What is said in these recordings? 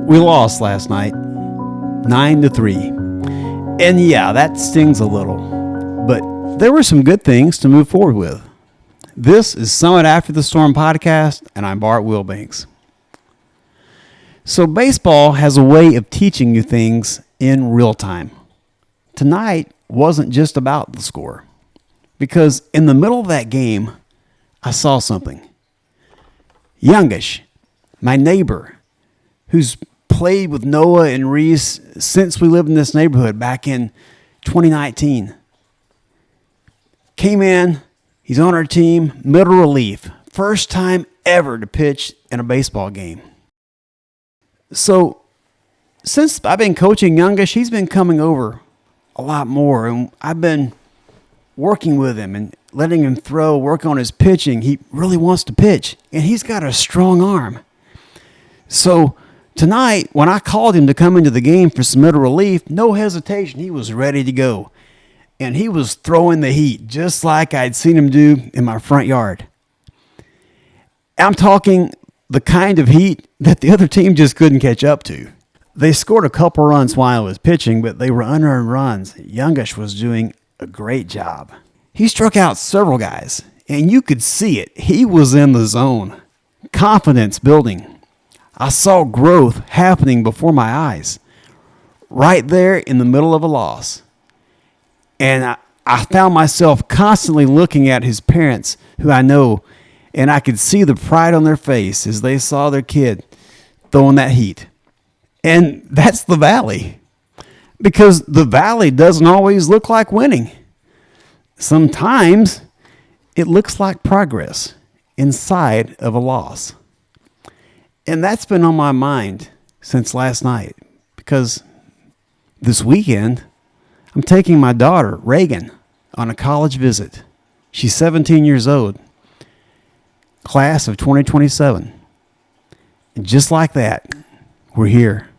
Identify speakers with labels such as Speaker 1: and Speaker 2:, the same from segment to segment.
Speaker 1: We lost last night, 9-3. And yeah, that stings a little. But there were some good things to move forward with. This is Summit After the Storm podcast, and I'm Bart Wilbanks. So baseball has a way of teaching you things in real time. Tonight wasn't just about the score, because in the middle of that game, I saw something. Youngish, my neighbor, who's played with Noah and Reese since we lived in this neighborhood back in 2019. Came in, he's on our team, middle relief. First time ever to pitch in a baseball game. So, since I've been coaching Youngish, he's been coming over a lot more. And I've been working with him and letting him throw, work on his pitching. He really wants to pitch, and he's got a strong arm. So, tonight, when I called him to come into the game for some middle relief, no hesitation, he was ready to go. And he was throwing the heat, just like I'd seen him do in my front yard. I'm talking the kind of heat that the other team just couldn't catch up to. They scored a couple runs while I was pitching, but they were unearned runs. Youngish was doing a great job. He struck out several guys, and you could see it. He was in the zone. Confidence building. I saw growth happening before my eyes, right there in the middle of a loss. And I found myself constantly looking at his parents, who I know, and I could see the pride on their face as they saw their kid throwing that heat. And that's the Valley, because the Valley doesn't always look like winning. Sometimes it looks like progress inside of a loss. And that's been on my mind since last night, because this weekend I'm taking my daughter, Reagan, on a college visit. She's 17 years old, class of 2027. And just like that, we're here.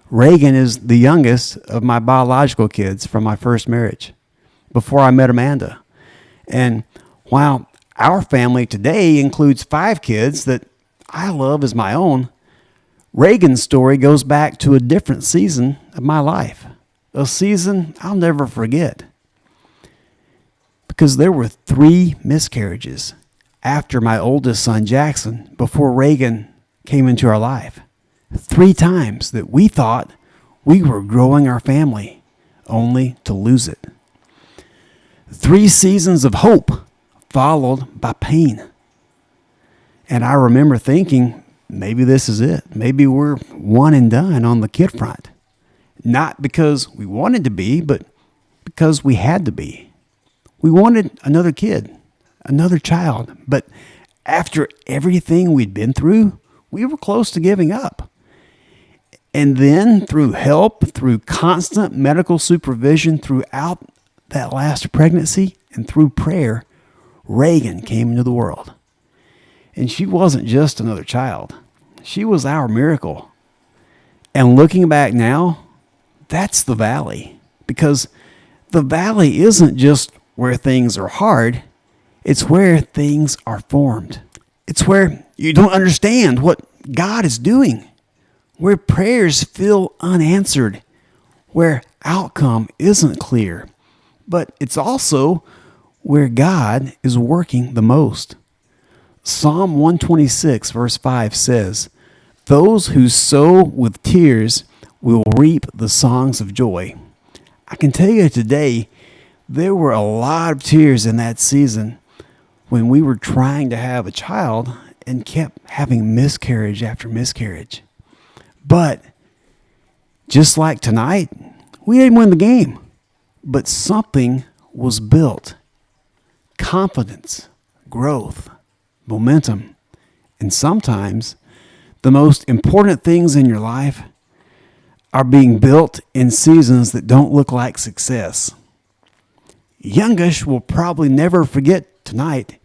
Speaker 1: Reagan is the youngest of my biological kids from my first marriage, before I met Amanda. And while our family today includes 5 kids that I love as my own, Reagan's story goes back to a different season of my life, a season I'll never forget, because there were 3 miscarriages after my oldest son Jackson before Reagan came into our life. 3 times that we thought we were growing our family, only to lose it. 3 seasons of hope followed by pain. And I remember thinking, maybe this is it. Maybe we're one and done on the kid front. Not because we wanted to be, but because we had to be. We wanted another kid, another child. But after everything we'd been through, we were close to giving up. And then through help, through constant medical supervision throughout that last pregnancy, and through prayer, Reagan came into the world. And she wasn't just another child. She was our miracle. And looking back now, that's the Valley. Because the Valley isn't just where things are hard. It's where things are formed. It's where you don't understand what God is doing. Where prayers feel unanswered. Where outcome isn't clear. But it's also where God is working the most. Psalm 126 verse 5 says, "Those who sow with tears will reap the songs of joy." I can tell you today, there were a lot of tears in that season when we were trying to have a child and kept having miscarriage after miscarriage. But just like tonight, we didn't win the game, but something was built. Confidence, growth, momentum. And sometimes the most important things in your life are being built in seasons that don't look like success. Youngish will probably never forget tonight.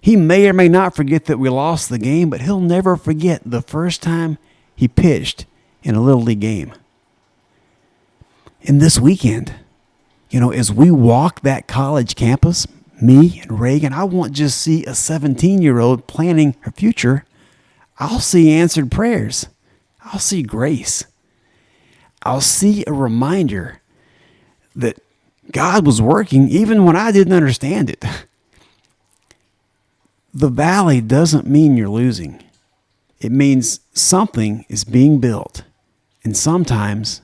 Speaker 1: He may or may not forget that we lost the game, but he'll never forget the first time he pitched in a Little League game. And this weekend, as we walk that college campus, me and Reagan, I won't just see a 17-year-old planning her future. I'll see answered prayers. I'll see grace. I'll see a reminder that God was working even when I didn't understand it. The valley doesn't mean you're losing. It means something is being built. And sometimes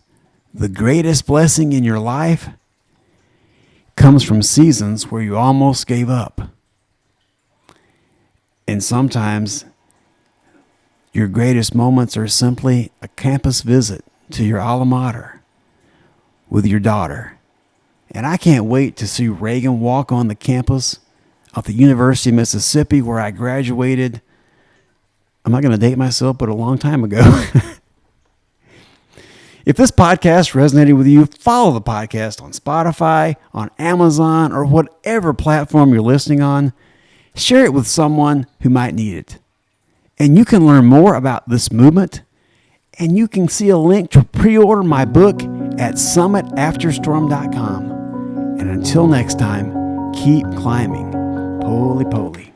Speaker 1: the greatest blessing in your life comes from seasons where you almost gave up. And sometimes your greatest moments are simply a campus visit to your alma mater with your daughter. And I can't wait to see Reagan walk on the campus of the University of Mississippi where I graduated. I'm not going to date myself, but a long time ago. If this podcast resonated with you, follow the podcast on Spotify, on Amazon, or whatever platform you're listening on. Share it with someone who might need it. And you can learn more about this movement, and you can see a link to pre-order my book at summitafterstorm.com. And until next time, keep climbing. Poly poly.